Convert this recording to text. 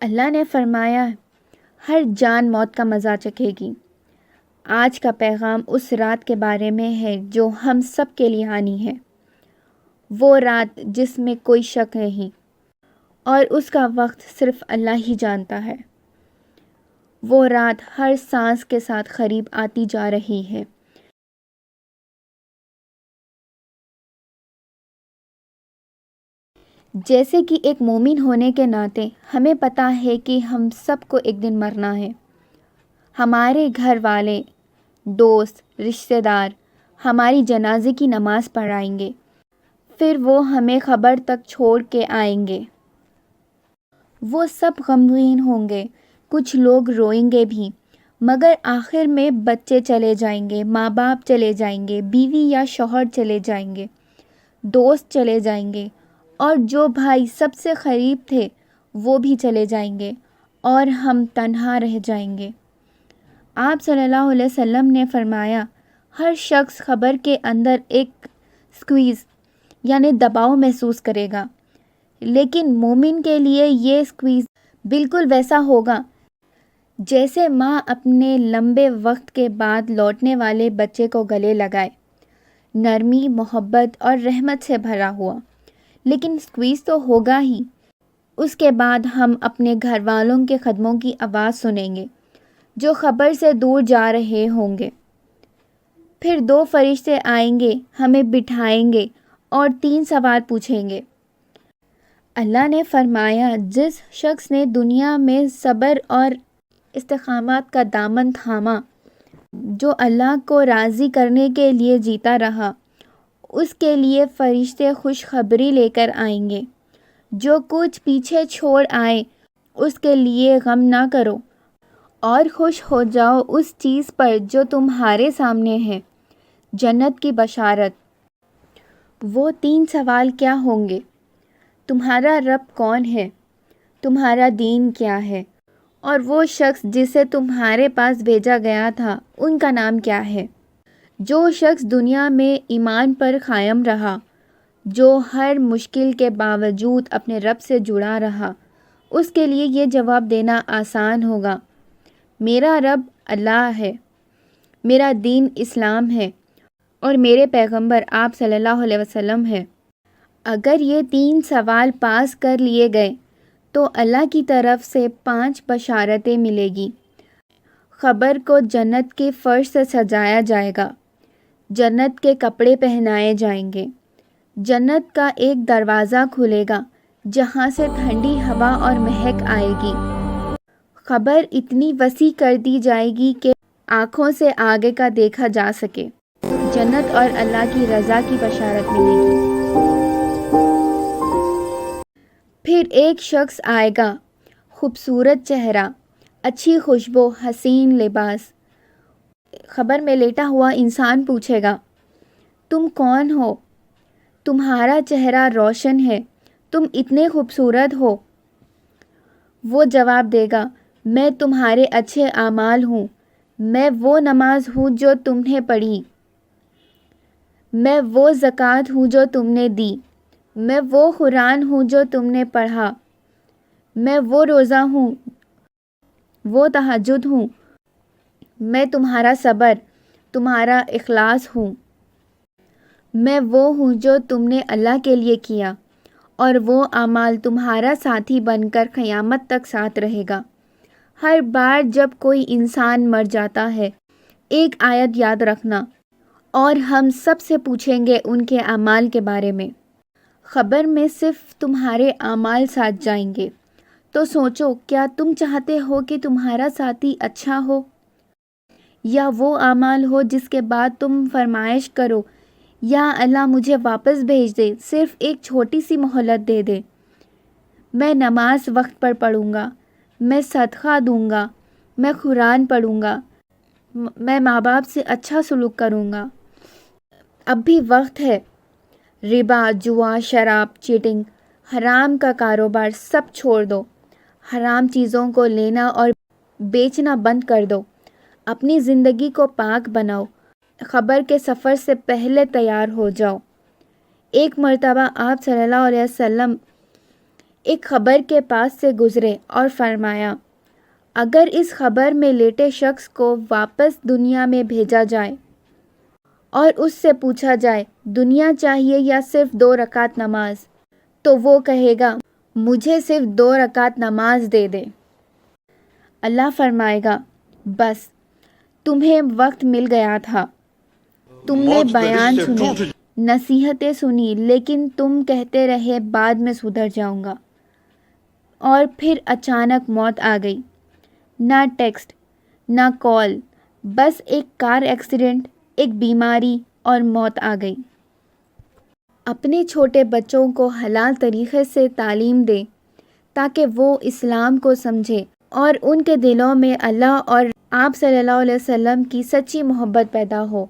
اللہ نے فرمایا ہر جان موت کا مزہ چکھے گی۔ آج کا پیغام اس رات کے بارے میں ہے جو ہم سب کے لیے آنی ہے، وہ رات جس میں کوئی شک نہیں اور اس کا وقت صرف اللہ ہی جانتا ہے۔ وہ رات ہر سانس کے ساتھ قریب آتی جا رہی ہے۔ جیسے کہ ایک مومن ہونے کے ناطے ہمیں پتہ ہے کہ ہم سب کو ایک دن مرنا ہے۔ ہمارے گھر والے، دوست، رشتہ دار ہماری جنازے کی نماز پڑھائیں گے، پھر وہ ہمیں قبر تک چھوڑ کے آئیں گے۔ وہ سب غمگین ہوں گے، کچھ لوگ روئیں گے بھی، مگر آخر میں بچے چلے جائیں گے، ماں باپ چلے جائیں گے، بیوی یا شوہر چلے جائیں گے، دوست چلے جائیں گے، اور جو بھائی سب سے قریب تھے وہ بھی چلے جائیں گے اور ہم تنہا رہ جائیں گے۔ آپ صلی اللہ علیہ وسلم نے فرمایا ہر شخص قبر کے اندر ایک سکویز یعنی دباؤ محسوس کرے گا، لیکن مومن کے لیے یہ سکویز بالکل ویسا ہوگا جیسے ماں اپنے لمبے وقت کے بعد لوٹنے والے بچے کو گلے لگائے، نرمی، محبت اور رحمت سے بھرا ہوا۔ لیکن سکویز تو ہوگا ہی، اس کے بعد ہم اپنے گھر والوں کے قدموں کی آواز سنیں گے جو قبر سے دور جا رہے ہوں گے۔ پھر 2 فرشتے آئیں گے، ہمیں بٹھائیں گے اور 3 سوال پوچھیں گے۔ اللہ نے فرمایا جس شخص نے دنیا میں صبر اور استقامت کا دامن تھاما، جو اللہ کو راضی کرنے کے لیے جیتا رہا، اس کے لیے فرشتے خوشخبری لے کر آئیں گے۔ جو کچھ پیچھے چھوڑ آئے اس کے لیے غم نہ کرو اور خوش ہو جاؤ اس چیز پر جو تمہارے سامنے ہے، جنت کی بشارت۔ وہ 3 سوال کیا ہوں گے؟ تمہارا رب کون ہے؟ تمہارا دین کیا ہے؟ اور وہ شخص جسے تمہارے پاس بھیجا گیا تھا ان کا نام کیا ہے؟ جو شخص دنیا میں ایمان پر قائم رہا، جو ہر مشکل کے باوجود اپنے رب سے جڑا رہا، اس کے لیے یہ جواب دینا آسان ہوگا، میرا رب اللہ ہے، میرا دین اسلام ہے اور میرے پیغمبر آپ صلی اللہ علیہ وسلم ہے۔ اگر یہ 3 سوال پاس کر لیے گئے تو اللہ کی طرف سے 5 بشارتیں ملے گی۔ قبر کو جنت کے فرش سے سجایا جائے گا، جنت کے کپڑے پہنائے جائیں گے، جنت کا ایک دروازہ کھلے گا جہاں سے ٹھنڈی ہوا اور مہک آئے گی۔ قبر اتنی وسیع کر دی جائے گی کہ آنکھوں سے آگے کا دیکھا جا سکے۔ جنت اور اللہ کی رضا کی بشارت ملے گی۔ پھر ایک شخص آئے گا، خوبصورت چہرہ، اچھی خوشبو، حسین لباس۔ قبر میں لیٹا ہوا انسان پوچھے گا تم کون ہو؟ تمہارا چہرہ روشن ہے، تم اتنے خوبصورت ہو۔ وہ جواب دے گا میں تمہارے اچھے اعمال ہوں، میں وہ نماز ہوں جو تم نے پڑھی، میں وہ زکوٰۃ ہوں جو تم نے دی، میں وہ قرآن ہوں جو تم نے پڑھا، میں وہ روزہ ہوں، وہ تہجد ہوں، میں تمہارا صبر، تمہارا اخلاص ہوں، میں وہ ہوں جو تم نے اللہ کے لیے کیا اور وہ اعمال تمہارا ساتھی بن کر قیامت تک ساتھ رہے گا۔ ہر بار جب کوئی انسان مر جاتا ہے ایک آیت یاد رکھنا، اور ہم سب سے پوچھیں گے ان کے اعمال کے بارے میں۔ قبر میں صرف تمہارے اعمال ساتھ جائیں گے، تو سوچو کیا تم چاہتے ہو کہ تمہارا ساتھی اچھا ہو، یا وہ اعمال ہو جس کے بعد تم فرمائش کرو یا اللہ مجھے واپس بھیج دے، صرف ایک چھوٹی سی مہلت دے دے، میں نماز وقت پر پڑھوں گا، میں صدقہ دوں گا، میں قرآن پڑھوں گا، میں ماں باپ سے اچھا سلوک کروں گا۔ اب بھی وقت ہے، ربا، جوا، شراب، چیٹنگ، حرام کا کاروبار سب چھوڑ دو، حرام چیزوں کو لینا اور بیچنا بند کر دو، اپنی زندگی کو پاک بناؤ، قبر کے سفر سے پہلے تیار ہو جاؤ۔ ایک مرتبہ آپ صلی اللہ علیہ وسلم ایک خبر کے پاس سے گزرے اور فرمایا، اگر اس خبر میں لیٹے شخص کو واپس دنیا میں بھیجا جائے اور اس سے پوچھا جائے دنیا چاہیے یا صرف 2 رکعت نماز، تو وہ کہے گا مجھے صرف 2 رکعت نماز دے دے۔ اللہ فرمائے گا، بس تمہیں وقت مل گیا تھا، تم نے بیان سنی، نصیحتیں سنی، لیکن تم کہتے رہے بعد میں سدھر جاؤں گا، اور پھر اچانک موت آ گئی، نہ ٹیکسٹ نہ کال، بس ایک کار ایکسیڈنٹ، ایک بیماری اور موت آ گئی۔ اپنے چھوٹے بچوں کو حلال طریقے سے تعلیم دے تاکہ وہ اسلام کو سمجھے اور ان کے دلوں میں اللہ اور آپ صلی اللہ علیہ وسلم کی سچی محبت پیدا ہو۔